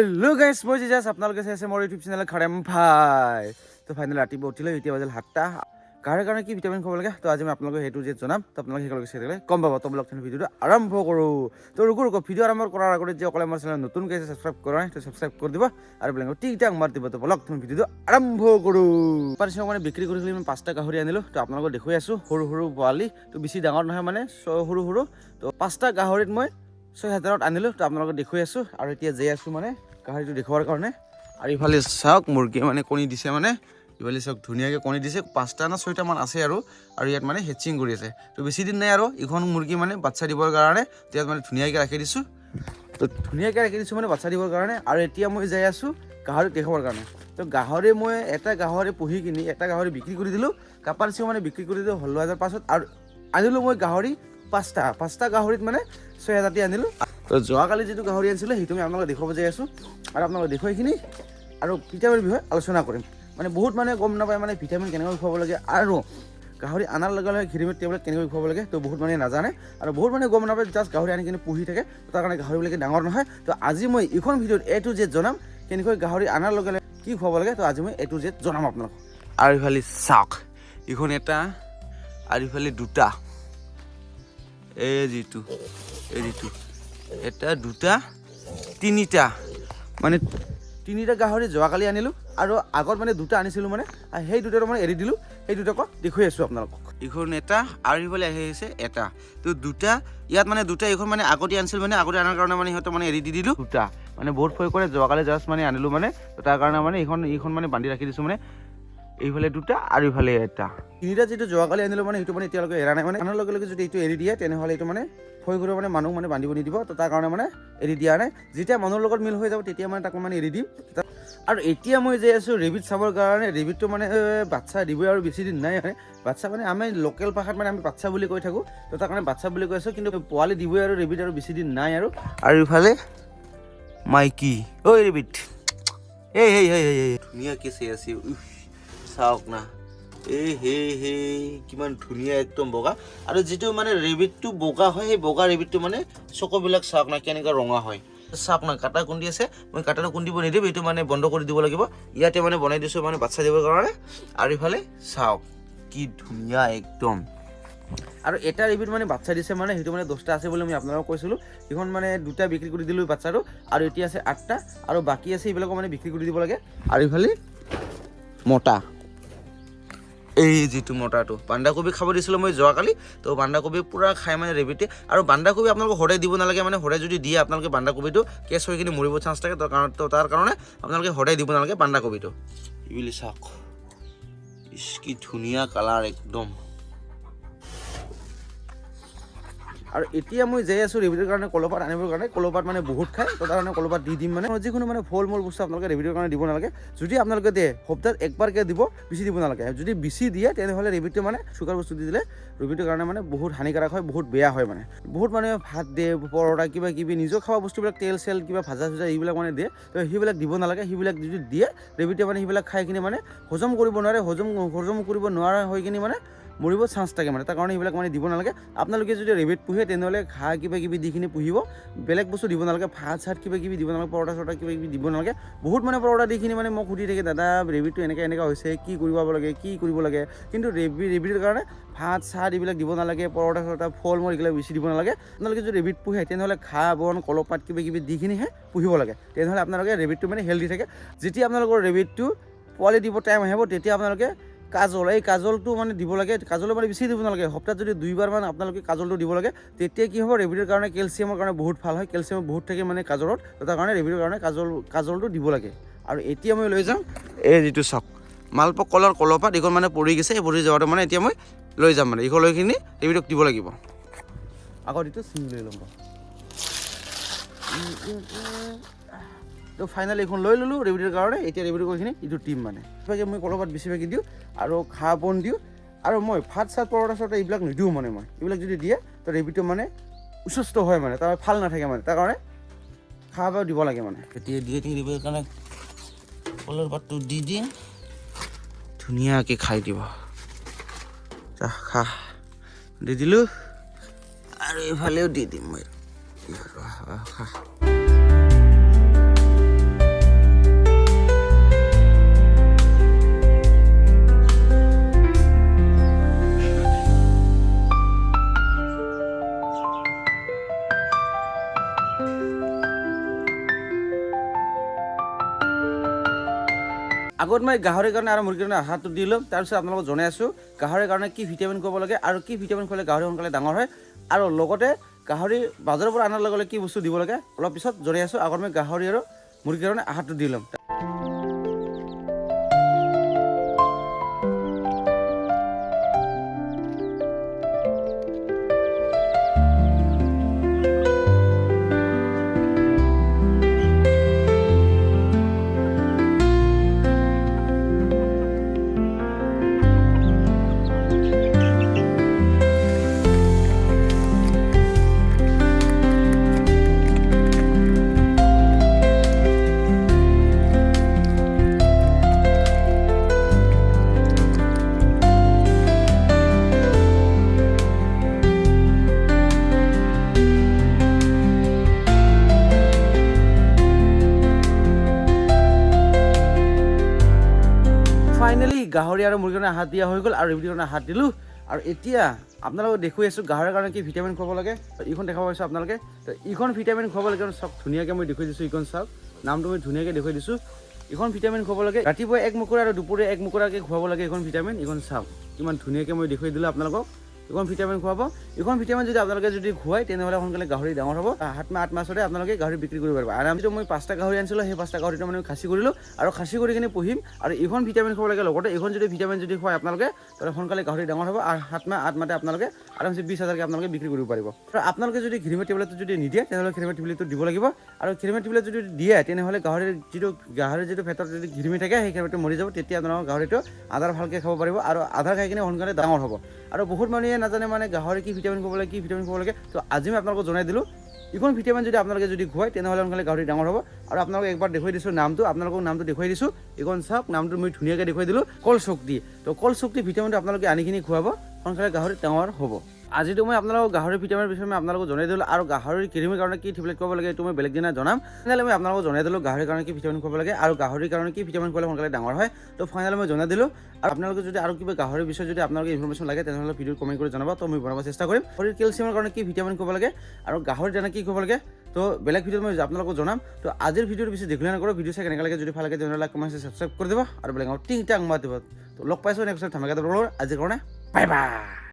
Hello' গাইছ, মই just আপোনালোকে চাই আছে মোৰ ইউটিউব চেনেল খাৰেম ভাই। তো ফাইনেলি ৰাতিপুৱা উঠিলে, এতিয়া বাজিল 7টা। গাহৰিৰ কাৰণে কি ভিটামিন খাব লাগে তো আজি মই আপোনালোকক সেইটো যে জনাম, তো আপোনালোকে সেইকাৰণে চাই থাকিলে গম পাব। তো ব্লগ ভিডিঅ'টো আৰম্ভ কৰোঁ। তো ৰুকো ভিডিঅ' আৰম্ভ কৰাৰ আগতে যে অকলে আমাৰ চেনেল নতুন গাইছে ছাবস্ক্ৰাইব কৰা নাই, তো ছাবস্ক্ৰাইব কৰি দিব আৰু বেলেগ টিকটাক মাৰ দিব। তো ব্লগ ভিডিঅ'টো আৰম্ভ কৰোঁ। পাৰিছোঁ মানে বিক্ৰী কৰিছিলোঁ, মই 5টা গাহৰি আনিলোঁ। তো আপোনালোকক দেখুৱাই আছোঁ সৰু সৰু পোৱালি, তো বেছি ডাঙৰ নহয় মানে সৰু সৰু। তো 5টা গাহৰিত মই 6,000ত আনিলোঁ। তো আপোনালোকক দেখুৱাই আছোঁ আৰু এতিয়া যাই আছোঁ মানে গাহৰিটো দেখুৱাৰ কাৰণে। আৰু ইফালে চাওক মুৰ্গী মানে কণী দিছে, মানে ইফালে চাওক ধুনীয়াকৈ কণী দিছে। 5টা না 6টা মান আছে আৰু ইয়াত মানে হেচিং কৰি আছে। তো বেছি দিন নাই আৰু ইখন মুৰ্গী মানে বাচ্চা দিবৰ কাৰণে ইয়াত মানে ধুনীয়াকৈ ৰাখি দিছোঁ। তো ধুনীয়াকৈ ৰাখি দিছোঁ মানে বাচ্চা দিবৰ কাৰণে। আৰু এতিয়া মই যাই আছোঁ গাহৰি দেখাবৰ কাৰণে। তো গাহৰি মই এটা গাহৰি পুহি কিনি এটা গাহৰি বিক্ৰী কৰি দিলোঁ। কাপাৰচিও মানে বিক্ৰী কৰি দিলোঁ 16,000 আৰু আনিলোঁ মই গাহৰি 5টা গাহৰিত মানে 6,000 আনিলোঁ। তো যোৱাকালি যিটো গাহৰি আনিছিলোঁ সেইটো মই আপোনালোকক দেখুৱাব যাই আছোঁ আৰু আপোনালোকক দেখুৱাইখিনি আৰু ভিটামিনৰ বিষয়ে আলোচনা কৰিম। মানে বহুত মানে গম নাপায় মানে ভিটামিন কেনেকৈ খুৱাব লাগে আৰু গাহৰি আনাৰ লগে লগে ঘিৰিমিট টেবলেট কেনেকৈ খুৱাব লাগে। তো বহুত মানে নাজানে আৰু বহুত মানে গম নাপায়, জাষ্ট গাহৰি আনি কিনে পুহি থাকে। তাৰ কাৰণে গাহৰিবিলাকে ডাঙৰ নহয়। তো আজি মই এইখন ভিডিঅ'ত A to Z জনাম কেনেকৈ গাহৰি আনাৰ লগে লগে কি খুৱাব লাগে। তো আজি মই A to Z জনাম আপোনালোকক। আৰু ইফালে চাওক এইখন এটা আৰু ইফালে দুটা, এই যিটো এটা দুটা তিনিটা, মানে তিনিটা গাহৰি যোৱাকালি আনিলোঁ আৰু আগত মানে দুটা আনিছিলোঁ মানে সেই দুটাটো মানে এৰি দিলোঁ। সেই দুটাক দেখুৱাই আছোঁ আপোনালোকক। এইখন এটা আৰু ইফালে আহিছে এটা। তো দুটা ইয়াত মানে দুটা এইখন মানে আগতে আনিছিলোঁ, মানে আগতে আনাৰ কাৰণে মানে সিহঁতক মানে এৰি দি দিলোঁ। দুটা মানে বহুত ভয় কৰে, যোৱাকালি জাষ্ট মানে আনিলোঁ মানে তাৰ কাৰণে মানে এইখন মানে বান্ধি ৰাখি দিছোঁ। মানে এইফালে দুটা আৰু ইফালে এটা, তিনিটা যিটো যোৱাকালি আনিলোঁ মানে সেইটো মানে এতিয়ালৈকে এৰা নাই। মানে আনাৰ লগে লগে যদি এইটো এৰি দিয়ে তেনেহ'লে এইটো মানে ভয় কৰিব, মানে মানুহ মানে বান্ধিব নিদিব। তো তাৰ কাৰণে মানে এৰি দিয়া নাই। যেতিয়া মানুহৰ লগত মিল হৈ যাব তেতিয়া মানে তাক মানে এৰি দিম। আৰু এতিয়া মই যাই আছোঁ ৰেবিট চাবৰ কাৰণে। ৰেবিটটো মানে বাচ্চা দিবই আৰু বেছি দিন নাই। বাচ্চা মানে আমি লোকেল ভাষাত মানে আমি বাচ্চা বুলি কৈ থাকোঁ। তো তাৰ কাৰণে বাচ্চা বুলি কৈ আছোঁ, কিন্তু পোৱালি দিবই আৰু ৰেবিট আৰু বেছি দিন নাই। আৰু ইফালে মাইকী ঐ ৰেবিট, এই ধুনীয়াকৈ চাই আছে, চাওক না, কিমান ধুনীয়া একদম বগা। আৰু যিটো মানে ৰেবিটটো বগা হয়, সেই বগা ৰেবিটটো মানে চকুবিলাক চাওক না কেনেকৈ ৰঙা হয়। চাওক না কাটা কুন্দি আছে, মই কাটাটো কুন্দিব নিদিম, এইটো মানে বন্ধ কৰি দিব লাগিব। ইয়াতে মানে বনাই দিছোঁ মানে বাচ্চা দিবৰ কাৰণে। আৰু ইফালে চাওক কি ধুনীয়া একদম। আৰু এটা ৰেবিট মানে বাচ্চা দিছে, মানে সেইটো মানে 10টা আছে বুলি মই আপোনালোকক কৈছিলোঁ। সেইখন মানে 2টা বিক্ৰী কৰি দিলোঁ বাচ্চাটো, আৰু এতিয়া আছে 8টা আৰু বাকী আছে এইবিলাকো মানে বিক্ৰী কৰি দিব লাগে। আৰু ইফালে মতা, এই যিটো মতাটো বন্ধাকবি খাব দিছিলোঁ মই যোৱাকালি। তো বন্ধাকবি পূৰা খাই মানে ৰেবিটে। আৰু বন্ধাকবি আপোনালোকে সদায় দিব নালাগে, মানে সদায় যদি দিয়ে আপোনালোকে বন্ধাকবিটো কেঁচ হৈ কিনে মৰিব চান্স থাকে। তো তাৰ কাৰণে আপোনালোকে সদায় দিব নালাগে বন্ধাকবিটো। এইবুলি চাওক কি ধুনীয়া কালাৰ একদম। আৰু এতিয়া মই যাই আছোঁ ৰেবিটৰ কাৰণে কলপাত আনিবৰ কাৰণে। কলপাত মানে বহুত খায়, তো তাৰ কাৰণে কলপাত দি দিম। মানে যিকোনো মানে ফল মূল বস্তু আপোনালোকে ৰেবিটৰ কাৰণে দিব নালাগে। যদি আপোনালোকে দিয়ে সপ্তাহত একবাৰকৈ দিব, বেছি দিব নালাগে। যদি বেছি দিয়ে তেনেহ'লে ৰেবিটটো মানে চুগাৰ বস্তু দি দিলে ৰেবিটৰ কাৰণে মানে বহুত হানিকাৰক হয়, বহুত বেয়া হয়। মানে বহুত মানুহে ভাত দিয়ে, পৰঠা কিবা কিবি নিজৰ খোৱা বস্তুবিলাক তেল চেল কিবা ভাজা চাজা এইবিলাক মানে দিয়ে। তো সেইবিলাক দিব নালাগে। সেইবিলাক যদি দিয়ে ৰেবিটে মানে সেইবিলাক খাই কিনে মানে হজম কৰিব নোৱাৰে, হজম কৰিব নোৱাৰা হৈ কিনে মানে মৰিব চান্স থাকে। মানে তাৰ কাৰণে এইবিলাক মানে দিব নালাগে। আপোনালোকে যদি ৰেবিট পুহে তেনেহ'লে ঘাঁহ কিবা কিবি দি কিনে পুহিব, বেলেগ বস্তু দিব নালাগে। ভাত চাত কিবা কিবি দিব নালাগে, পৰঠা চৰঠা কিবা কিবি দিব নালাগে। বহুত মানে পৰঠা দি কিনে মানে মোক সুধি থাকে, দাদা ৰেবিটটো এনেকৈ হৈছে, কি কৰিব লাগে। কিন্তু ৰেবিটৰ কাৰণে ভাত চাত এইবিলাক দিব নালাগে, পৰঠা চৰঠা ফল মূল এইবিলাক বেছি দিব নালাগে। আপোনালোকে যদি ৰেবিট পুহে তেনেহ'লে ঘাঁহ বন কলপাত কিবা কিবি দি কিনিহে পুহিব লাগে। তেনেহ'লে আপোনালোকে ৰেবিটটো মানে হেল্ডি থাকে। যেতিয়া আপোনালোকৰ ৰেবিটটো পোৱালি দিব টাইম আহিব তেতিয়া আপোনালোকে এই কাজলটো মানে দিব লাগে। কাজলৰ মানে বেছি দিব নালাগে, সপ্তাহত যদি 2বাৰমান আপোনালোকে কাজলটো দিব লাগে। তেতিয়া কি হ'ব, ৰেবিটৰ কাৰণে কেলছিয়ামৰ কাৰণে বহুত ভাল হয়। কেলছিয়াম বহুত থাকে মানে কাজলত, তাৰ কাৰণে ৰেবিটৰ কাৰণে কাজলটো দিব লাগে। আৰু এতিয়া মই লৈ যাম এই যিটো চাওক মালপক কলৰ কলপাত, এইখন মানে পৰি গৈছে। এই পৰি যোৱাটো মানে এতিয়া মই লৈ যাম, মানে এইখন লৈ কিনি ৰেবিটক দিব লাগিব। আগত এইটো চিঙি লৈ ল'ম। তো ফাইনেলি এইখন লৈ ল'লোঁ ৰেবিটৰ কাৰণে। এতিয়া ৰেবিটৰ কৰিখিনি এইটো টিম মানে মই কলপাত বেছিভাগে দিওঁ আৰু ঘাঁহ বন দিওঁ। আৰু মই ভাত চাত পৰঠা চৰঠা এইবিলাক নিদিওঁ। মানে মই এইবিলাক যদি দিয়ে তো ৰেবিটটো মানে অসুস্থ হয়, মানে তাৰ ভাল নাথাকে। মানে তাৰ কাৰণে ঘাঁহ বা দিব লাগে। মানে এতিয়া দিয়ে ৰেবিটৰ কাৰণে কলৰ পাতটো দি দিম, ধুনীয়াকৈ খাই দিব। খা দি দিলোঁ আৰু এইফালেও দি দিম মই। খা আগত মই গাহৰিৰ কাৰণে আৰু মুৰ্গীৰ কাৰণে আহাৰটো দি ল'ম। তাৰপিছত আপোনালোকক জনাই আছোঁ গাহৰিৰ কাৰণে কি ভিটামিন খুৱাব লাগে আৰু কি ভিটামিন খুৱালে গাহৰি সোনকালে ডাঙৰ হয়, আৰু লগতে গাহৰি বজাৰৰ পৰা অনাৰ লগে লগে কি বস্তু দিব লাগে অলপ পিছত জনাই আছোঁ। আগত মই গাহৰি আৰু মুৰ্গীৰ কাৰণে আহাৰটো দি ল'ম। ফাইনেলি গাহৰি আৰু মুৰ্গীৰ কাৰণে আহাৰ দিয়া হৈ গ'ল আৰু ৰেবিটিৰ কাৰণে আহাৰ দিলোঁ। আৰু এতিয়া আপোনালোকক দেখুৱাই আছোঁ গাহৰিৰ কাৰণে কি ভিটামিন খুৱাব লাগে। এইখন দেখাব পাইছোঁ আপোনালোকে। তো এইখন ভিটামিন খুৱাব লাগে চাওক, ধুনীয়াকৈ মই দেখুৱাই দিছোঁ। এইখন চাওক, নামটো মই ধুনীয়াকৈ দেখুৱাই দিছোঁ। এইখন ভিটামিন খুৱাব লাগে ৰাতিপুৱা এক মুকুৰা আৰু দুপৰীয়া এক মুকুৰাকৈ খুৱাব লাগে। এইখন ভিটামিন এইখন চাওক কিমান ধুনীয়াকৈ মই দেখুৱাই দিলোঁ আপোনালোকক। এইখন ভিটামিন খুৱাব। এইখন ভিটামিন যদি আপোনালোকে যদি খুৱাই তেনেহ'লে সোনকালে গাহৰি ডাঙৰ হ'ব। 7 মাহ 8 মাহতে আপোনালোকে গাহৰি বিক্ৰী কৰিব পাৰিব। আৰু আমি মই 5টা গাহৰি আনিছিলোঁ, সেই 5টা গাহৰিটো মানে খাচী কৰিলোঁ আৰু খাচী কৰি কিনে পুহিম। আৰু এইখন ভিটামিন খুৱাব লাগে লগতে এইখন যদি ভিটামিন যদি খুৱাই আপোনালোকে তাহলে সোনকালে গাহৰি ডাঙৰ হ'ব আৰু 7 মাহ 8 মাহতে আপোনালোকে আৰামছে 20,000কৈ আপোনালোকে বিক্ৰী কৰিব পাৰিব। আৰু আপোনালোকে যদি ঘিৰিমেট টেবলেটটো যদি নিদিয়ে তেনেহ'লে ঘিৰিমেট টেবলেটটো দিব লাগিব। আৰু ঘিৰিমেট টেবলেট যদি দিয়ে তেনেহ'লে গাহৰিৰ যিটো পেটত যদি ঘিৰিমি থাকে সেই ঘিৰিমিটো মৰি যাব। তেতিয়া আপোনালোকৰ গাহৰিটো আধাৰ ভালকৈ খাব পাৰিব আৰু আধাৰ খাই কিনে সোনকালে ডাঙৰ হ'ব। আৰু বহুত মানুহে নাজানে মানে গাহৰি কি ভিটামিন খুৱাব লাগে, কি ভিটামিন খুৱাব লাগে। তো আজি মই আপোনালোকক জনাই দিলোঁ। এইখন ভিটামিন যদি আপোনালোকে যদি খুৱায় তেনেহ'লে সোনকালে গাহৰি ডাঙৰ হ'ব। আৰু আপোনালোকক একবাৰ দেখুৱাই দিছোঁ নামটো, আপোনালোকক নামটো দেখুৱাই দিছোঁ। এইখন চাওক, নামটো মই ধুনীয়াকৈ দেখুৱাই দিলোঁ, কল শক্তি। তো কল শক্তি ভিটামিনটো আপোনালোকে আনিখিনি খুৱাব, সোনকালে গাহৰি ডাঙৰ হ'ব। আজিতো মই আপোনালোকক গাহৰি ভিটামিনৰ বিষয়ে মই আপোনালোকক জনাই দিলোঁ। আৰু গাহৰিৰ কৃমিৰ কাৰণে কি টেবলেট খুৱাব লাগে এইটো মই বেলেগ দিনা জনাম। তেনেহ'লে মই আপোনালোকক জনাই দিলোঁ গাহৰিৰ কাৰণে কি ভিটামিন খুৱাব লাগে আৰু গাহৰিৰ কাৰণে কি ভিটামিন খুৱালে সোনকালে ডাঙৰ হয়। তো ফাইনেলি মই জনাই দিলোঁ। আৰু আপোনালোকে যদি আৰু কিবা গাহৰিৰ বিষয়ে যদি আপোনালোকে ইনফৰমেশ্যন লাগে তেনেহ'লে ভিডিঅ'ত কমেণ্ট কৰি জনাব। তো মই বনাব চেষ্টা কৰিম। শৰীৰ কেলচিয়ামৰ কাৰণে কি ভিটামিন খুৱাব লাগে আৰু গাহৰিৰ দানা কি খুৱাব লাগে তো বেলেগ ভিডিঅ'ত মই আপোনালোকক জনাম। তো আজিৰ ভিডিঅ'টো বেছি দীঘলীয়া নকৰোঁ। ভিডিঅ' চাই কেনেকৈ লাগে যদি ভাল লাগে তেনেহ'লে লাইক কমেণ্ট ছাবস্ক্ৰাইব কৰি দিব আৰু বেলেগ টিং টাং মাত দিব। তো লগ পাইছোঁ নেক্সট ধামাকা। আজিৰ কাৰণে বাই বাই।